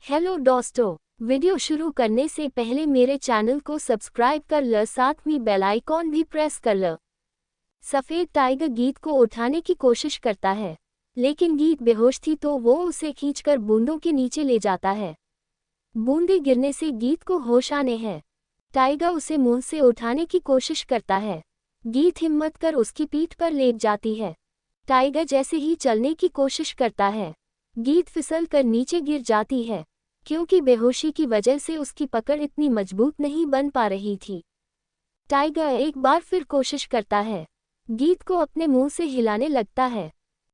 Hello दोस्तों, video शुरू करने से पहले मेरे चैनल को सब्सक्राइब कर ल, साथ में बेल आइकॉन भी प्रेस कर ल। सफ़ेद टाइगर गीत को उठाने की कोशिश करता है, लेकिन गीत बेहोश थी तो वो उसे खींचकर बूंदों के नीचे ले जाता है। बूंदे गिरने से गीत को होश आने है। टाइगर उसे मुंह से उठाने की कोशिश करता है। गीत हिम्मत कर उसकी पीठ पर लेट जाती है। टाइगर जैसे ही चलने की कोशिश करता है, गीत फिसल कर नीचे गिर जाती है, क्योंकि बेहोशी की वजह से उसकी पकड़ इतनी मजबूत नहीं बन पा रही थी। टाइगर एक बार फिर कोशिश करता है, गीत को अपने मुंह से हिलाने लगता है।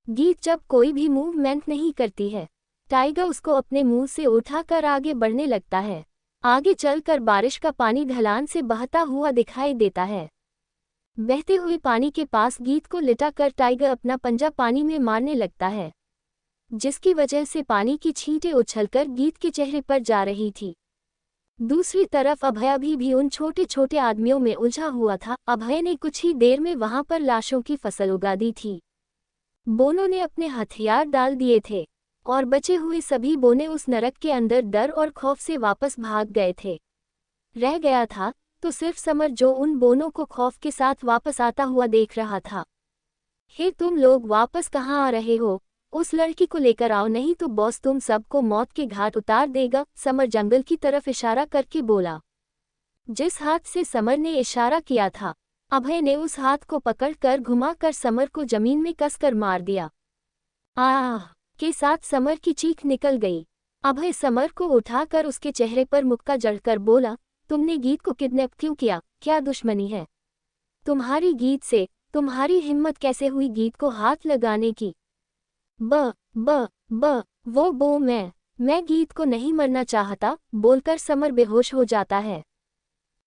गीत जब कोई भी मूवमेंट नहीं करती है, टाइगर उसको अपने मुंह से उठाकर आगे बढ़ने लगता है। आगे चलकर बारिश का पानी ढलान से बहता हुआ दिखाई देता है। बहते हुए पानी के पास गीत को लिटाकर टाइगर अपना पंजा पानी में मारने लगता है, जिसकी वजह से पानी की छींटें उछलकर गीत के चेहरे पर जा रही थी। दूसरी तरफ अभय भी उन छोटे छोटे आदमियों में उलझा हुआ था। अभय ने कुछ ही देर में वहां पर लाशों की फसल उगा दी थी। बोनों ने अपने हथियार डाल दिए थे और बचे हुए सभी बोने उस नरक के अंदर डर और खौफ से वापस भाग गए थे। रह गया था तो सिर्फ समर, जो उन बोनों को खौफ के साथ वापस आता हुआ देख रहा था। हे तुम लोग वापस कहाँ आ रहे हो? उस लड़की को लेकर आओ, नहीं तो बॉस तुम सबको मौत के घाट उतार देगा। समर जंगल की तरफ इशारा करके बोला। जिस हाथ से समर ने इशारा किया था, अभय ने उस हाथ को पकड़कर घुमाकर समर को जमीन में कसकर मार दिया। आह के साथ समर की चीख निकल गई। अभय समर को उठाकर उसके चेहरे पर मुक्का जड़कर बोला, तुमने गीत को किडनैप क्यों किया? क्या दुश्मनी है तुम्हारी गीत से? तुम्हारी हिम्मत कैसे हुई गीत को हाथ लगाने की? वो मैं गीत को नहीं मरना चाहता, बोलकर समर बेहोश हो जाता है।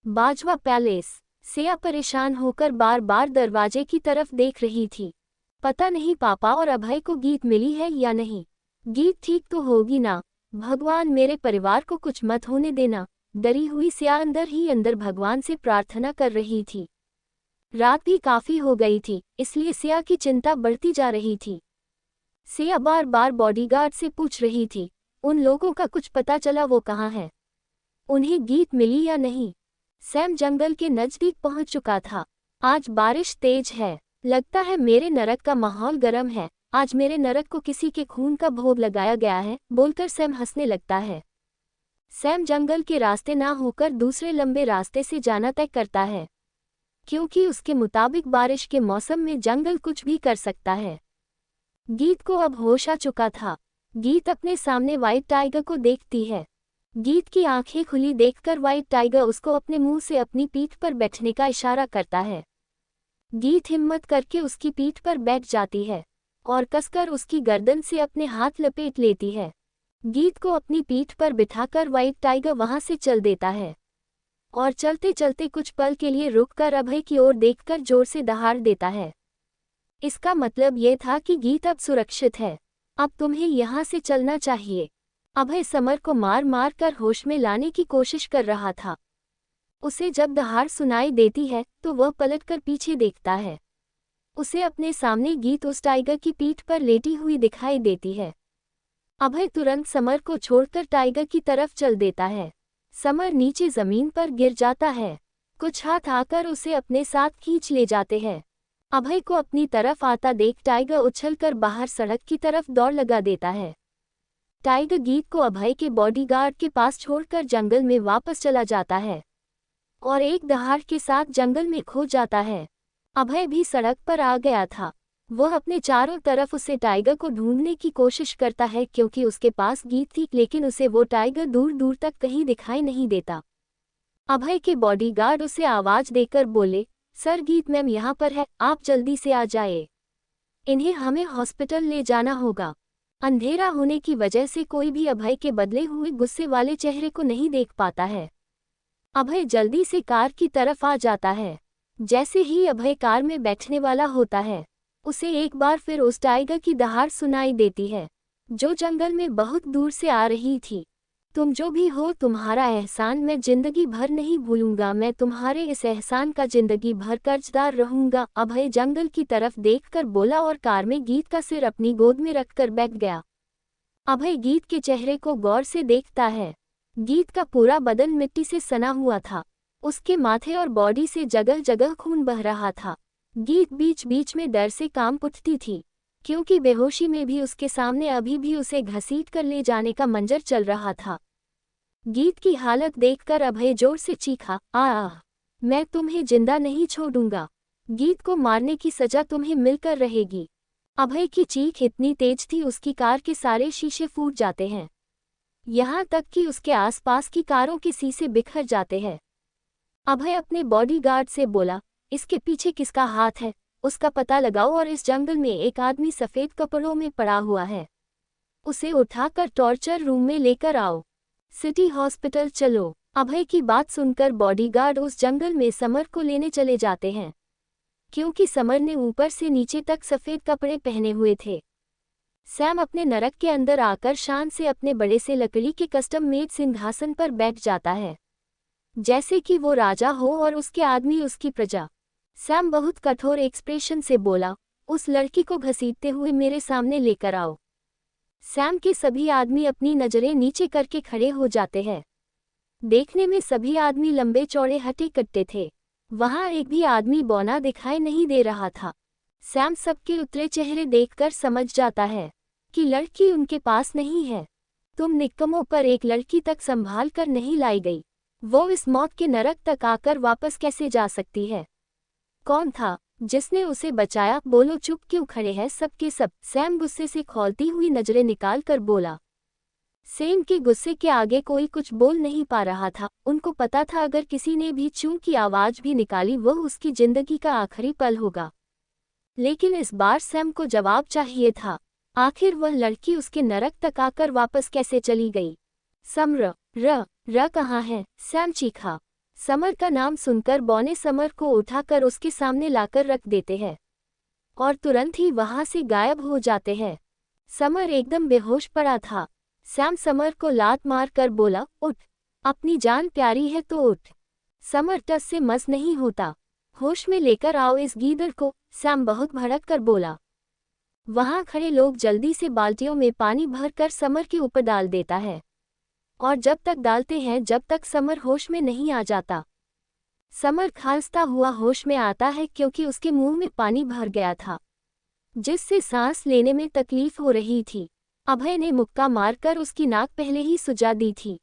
बाजवा पैलेस। सिया परेशान होकर बार बार दरवाजे की तरफ देख रही थी। पता नहीं पापा और अभय को गीत मिली है या नहीं। गीत ठीक तो होगी ना? भगवान मेरे परिवार को कुछ मत होने देना। डरी हुई सिया अंदर ही अंदर भगवान से प्रार्थना कर रही थी। रात भी काफी हो गई थी, इसलिए सिया की चिंता बढ़ती जा रही थी। सिया बार बार बॉडीगार्ड से पूछ रही थी, उन लोगों का कुछ पता चला? वो कहाँ है? उन्हें गीत मिली या नहीं? सैम जंगल के नजदीक पहुंच चुका था। आज बारिश तेज है, लगता है मेरे नरक का माहौल गर्म है। आज मेरे नरक को किसी के खून का भोग लगाया गया है, बोलकर सैम हंसने लगता है। सैम जंगल के रास्ते ना होकर दूसरे लंबे रास्ते से जाना तय करता है, क्योंकि उसके मुताबिक बारिश के मौसम में जंगल कुछ भी कर सकता है। गीत को अब होश आ चुका था। गीत अपने सामने व्हाइट टाइगर को देखती है। गीत की आंखें खुली देखकर व्हाइट टाइगर उसको अपने मुंह से अपनी पीठ पर बैठने का इशारा करता है। गीत हिम्मत करके उसकी पीठ पर बैठ जाती है और कसकर उसकी गर्दन से अपने हाथ लपेट लेती है। गीत को अपनी पीठ पर बिठाकर व्हाइट टाइगर वहां से चल देता है और चलते चलते कुछ पल के लिए रुककर अभय की ओर देखकर जोर से दहाड़ देता है। इसका मतलब ये था कि गीत अब सुरक्षित है, अब तुम्हें यहाँ से चलना चाहिए। अभय समर को मार मार कर होश में लाने की कोशिश कर रहा था। उसे जब दहाड़ सुनाई देती है तो वह पलटकर पीछे देखता है। उसे अपने सामने गीत उस टाइगर की पीठ पर लेटी हुई दिखाई देती है। अभय तुरंत समर को छोड़कर टाइगर की तरफ चल देता है। समर नीचे जमीन पर गिर जाता है। कुछ हाथ आकर उसे अपने साथ खींच ले जाते हैं। अभय को अपनी तरफ आता देख टाइगर उछलकर बाहर सड़क की तरफ दौड़ लगा देता है। टाइगर गीत को अभय के बॉडीगार्ड के पास छोड़कर जंगल में वापस चला जाता है और एक दहाड़ के साथ जंगल में खो जाता है। अभय भी सड़क पर आ गया था। वह अपने चारों तरफ उसे टाइगर को ढूंढने की कोशिश करता है, क्योंकि उसके पास गीत थी, लेकिन उसे वो टाइगर दूर दूर तक कहीं दिखाई नहीं देता। अभय के बॉडीगार्ड उसे आवाज देकर बोले, सर गीत मैम यहाँ पर है, आप जल्दी से आ जाए। इन्हें हमें हॉस्पिटल ले जाना होगा। अंधेरा होने की वजह से कोई भी अभय के बदले हुए गुस्से वाले चेहरे को नहीं देख पाता है। अभय जल्दी से कार की तरफ आ जाता है। जैसे ही अभय कार में बैठने वाला होता है, उसे एक बार फिर उस टाइगर की दहाड़ सुनाई देती है, जो जंगल में बहुत दूर से आ रही थी। तुम जो भी हो, तुम्हारा एहसान मैं जिंदगी भर नहीं भूलूंगा। मैं तुम्हारे इस एहसान का जिंदगी भर कर्जदार रहूंगा। अभय जंगल की तरफ देखकर बोला और कार में गीत का सिर अपनी गोद में रखकर बैठ गया। अभय गीत के चेहरे को गौर से देखता है। गीत का पूरा बदन मिट्टी से सना हुआ था। उसके माथे और बॉडी से जगह जगह खून बह रहा था। गीत बीच बीच में डर से कांप उठती थी, क्योंकि बेहोशी में भी उसके सामने अभी भी उसे घसीट कर ले जाने का मंजर चल रहा था। गीत की हालत देखकर अभय जोर से चीखा, आह! मैं तुम्हें जिंदा नहीं छोड़ूंगा। गीत को मारने की सजा तुम्हें मिलकर रहेगी। अभय की चीख इतनी तेज थी उसकी कार के सारे शीशे फूट जाते हैं। यहाँ तक कि उसके आसपास की कारों के शीशे बिखर जाते हैं। अभय अपने बॉडीगार्ड से बोला, इसके पीछे किसका हाथ है, उसका पता लगाओ और इस जंगल में एक आदमी सफ़ेद कपड़ों में पड़ा हुआ है, उसे उठाकर टॉर्चर रूम में लेकर आओ। सिटी हॉस्पिटल चलो। अभय की बात सुनकर बॉडीगार्ड उस जंगल में समर को लेने चले जाते हैं, क्योंकि समर ने ऊपर से नीचे तक सफ़ेद कपड़े पहने हुए थे। सैम अपने नरक के अंदर आकर शान से अपने बड़े से लकड़ी के कस्टम मेड सिंहासन पर बैठ जाता है, जैसे कि वो राजा हो और उसके आदमी उसकी प्रजा। सैम बहुत कठोर एक्सप्रेशन से बोला, उस लड़की को घसीटते हुए मेरे सामने लेकर आओ। सैम के सभी आदमी अपनी नज़रें नीचे करके खड़े हो जाते हैं। देखने में सभी आदमी लंबे चौड़े हट्टे कट्टे थे। वहां एक भी आदमी बौना दिखाई नहीं दे रहा था। सैम सबके उतरे चेहरे देखकर समझ जाता है कि लड़की उनके पास नहीं है। तुम निक्कमों, पर एक लड़की तक संभाल कर नहीं लाई गई, वो इस मौत के नरक तक आकर वापस कैसे जा सकती है? कौन था जिसने उसे बचाया? बोलो, चुप क्यों खड़े हैं सबके सब? सैम गुस्से से खौलती हुई नजरें निकाल कर बोला। सैम के गुस्से के आगे कोई कुछ बोल नहीं पा रहा था। उनको पता था अगर किसी ने भी चूं की आवाज भी निकाली वो उसकी जिंदगी का आखिरी पल होगा। लेकिन इस बार सैम को जवाब चाहिए था। आखिर वह लड़की उसके नरक तक आकर वापस कैसे चली गई? समर, र कहाँ है? सैम चीखा। समर का नाम सुनकर बौने समर को उठाकर उसके सामने लाकर रख देते हैं और तुरंत ही वहां से गायब हो जाते हैं। समर एकदम बेहोश पड़ा था। सैम समर को लात मार कर बोला, उठ, अपनी जान प्यारी है तो उठ। समर टस से मस नहीं होता। होश में लेकर आओ इस गीदड़ को, सैम बहुत भड़क कर बोला। वहां खड़े लोग जल्दी से बाल्टियों में पानी भरकर समर के ऊपर डाल देता है और जब तक डालते हैं जब तक समर होश में नहीं आ जाता। समर खांसता हुआ होश में आता है क्योंकि उसके मुंह में पानी भर गया था, जिससे सांस लेने में तकलीफ हो रही थी। अभय ने मुक्का मारकर उसकी नाक पहले ही सुजा दी थी।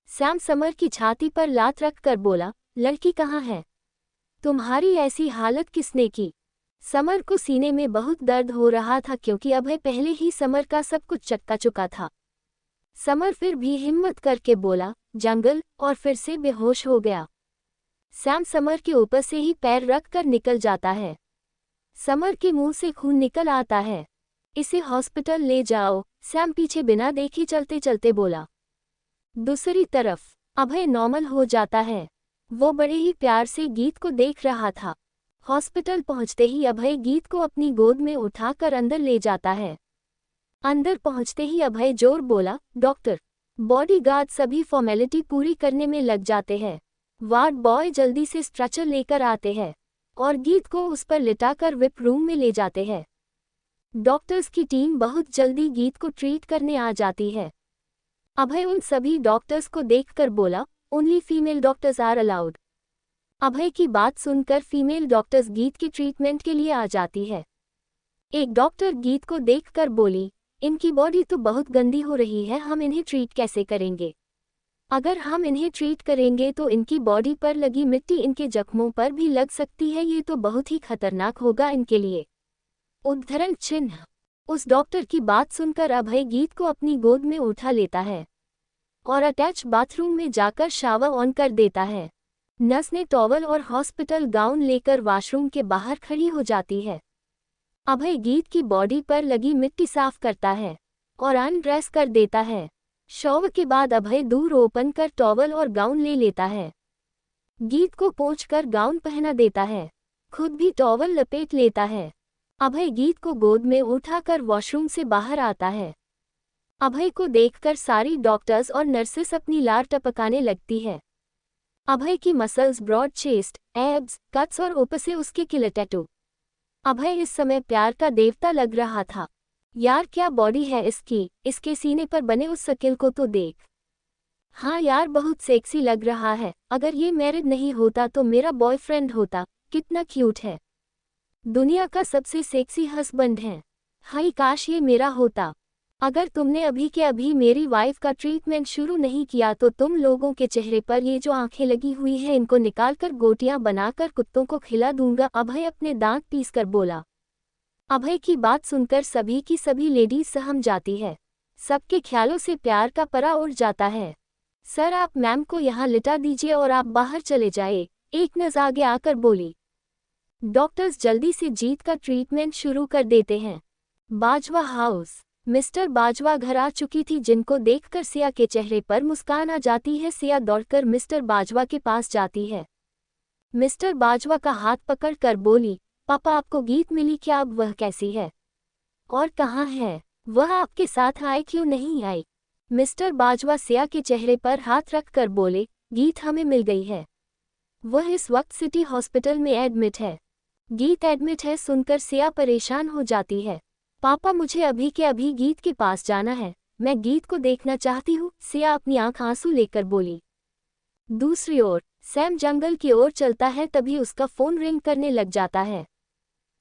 सैम समर की छाती पर लात रख कर बोला, लड़की कहाँ है? तुम्हारी ऐसी हालत किसने की? समर को सीने में बहुत दर्द हो रहा था क्योंकि अभय पहले ही समर का सब कुछ चक्का चुका था। समर फिर भी हिम्मत करके बोला, जंगल, और फिर से बेहोश हो गया। सैम समर के ऊपर से ही पैर रख कर निकल जाता है। समर के मुंह से खून निकल आता है। इसे हॉस्पिटल ले जाओ, सैम पीछे बिना देखे चलते चलते बोला। दूसरी तरफ अभय नॉर्मल हो जाता है। वो बड़े ही प्यार से गीत को देख रहा था। हॉस्पिटल पहुंचते ही अभय गीत को अपनी गोद में उठाकर अंदर ले जाता है। अंदर पहुंचते ही अभय जोर बोला, डॉक्टर। बॉडीगार्ड सभी फॉर्मेलिटी पूरी करने में लग जाते हैं। वार्ड बॉय जल्दी से स्ट्रेचर लेकर आते हैं और गीत को उस पर लिटाकर विप रूम में ले जाते हैं। डॉक्टर्स की टीम बहुत जल्दी गीत को ट्रीट करने आ जाती है। अभय उन सभी डॉक्टर्स को देखकर बोला, only female doctors are allowed. Abhay की बात सुनकर फीमेल डॉक्टर्स गीत के ट्रीटमेंट के लिए आ जाती है। एक डॉक्टर गीत को देखकर बोली, इनकी बॉडी तो बहुत गंदी हो रही है, हम इन्हें ट्रीट कैसे करेंगे? अगर हम इन्हें ट्रीट करेंगे तो इनकी बॉडी पर लगी मिट्टी इनके जख्मों पर भी लग सकती है, ये तो बहुत ही खतरनाक होगा इनके लिए। उद्धरण चिन्ह। उस डॉक्टर की बात सुनकर अभय गीत को अपनी गोद में उठा लेता है और अटैच बाथरूम में जाकर शावर ऑन कर देता है। नर्स ने टॉवल और हॉस्पिटल गाउन लेकर वॉशरूम के बाहर खड़ी हो जाती है। अभय गीत की बॉडी पर लगी मिट्टी साफ करता है और अनड्रेस कर देता है। शॉवर के बाद अभय दूर ओपन कर टॉवल और गाउन ले लेता है। गीत को पोंछकर गाउन पहना देता है, खुद भी टॉवल लपेट लेता है। अभय गीत को गोद में उठाकर वॉशरूम से बाहर आता है। अभय को देखकर सारी डॉक्टर्स और नर्सेस अपनी लार टपकाने लगती है। अभय की muscles, broad chest, abs, cuts और ऊपर से उसके किलर टैटू। अभय इस समय प्यार का देवता लग रहा था। यार क्या बॉडी है इसकी, इसके सीने पर बने उस शक्ल को तो देख। हाँ यार बहुत सेक्सी लग रहा है, अगर ये मैरिड नहीं होता तो मेरा बॉयफ्रेंड होता, कितना क्यूट है। दुनिया का सबसे सेक्सी हस्बैंड है। हाय काश ये मेरा होता। अगर तुमने अभी के अभी मेरी वाइफ का ट्रीटमेंट शुरू नहीं किया तो तुम लोगों के चेहरे पर ये जो आंखें लगी हुई हैं इनको निकालकर गोटियां बनाकर कुत्तों को खिला दूंगा, अभय अपने दांत पीसकर बोला। अभय की बात सुनकर सभी की सभी लेडीज सहम जाती है। सबके ख्यालों से प्यार का परा उड़ जाता है। सर आप मैम को यहाँ लिटा दीजिए और आप बाहर चले जाए, एक नर्स आगे आकर बोली। डॉक्टर्स जल्दी से जीत का ट्रीटमेंट शुरू कर देते हैं। बाजवा हाउस। मिस्टर बाजवा घर आ चुकी थी, जिनको देखकर सिया के चेहरे पर मुस्कान आ जाती है। सिया दौड़कर मिस्टर बाजवा के पास जाती है। मिस्टर बाजवा का हाथ पकड़ कर बोली, पापा आपको गीत मिली क्या? अब वह कैसी है और कहाँ है? वह आपके साथ आए क्यों नहीं आई? मिस्टर बाजवा सिया के चेहरे पर हाथ रख कर बोले, गीत हमें मिल गई है। वह इस वक्त सिटी हॉस्पिटल में एडमिट है। गीत एडमिट है सुनकर सिया परेशान हो जाती है। पापा मुझे अभी के अभी गीत के पास जाना है, मैं गीत को देखना चाहती हूँ, सिया अपनी आंख आंसू लेकर बोली। दूसरी ओर सैम जंगल की ओर चलता है, तभी उसका फोन रिंग करने लग जाता है।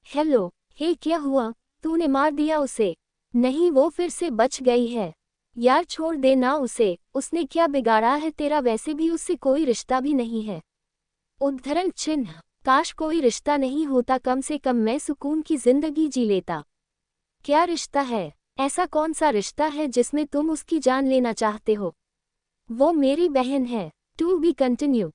हेलो, हे क्या हुआ, तूने मार दिया उसे? नहीं वो फिर से बच गई है। यार छोड़ दे ना उसे, उसने क्या बिगाड़ा है तेरा? वैसे भी उससे कोई रिश्ता भी नहीं है। उद्धरण चिन्ह। काश कोई रिश्ता नहीं होता, कम से कम मैं सुकून की जिंदगी जी लेता। क्या रिश्ता है? ऐसा कौन सा रिश्ता है जिसमें तुम उसकी जान लेना चाहते हो? वो मेरी बहन है। To be continue.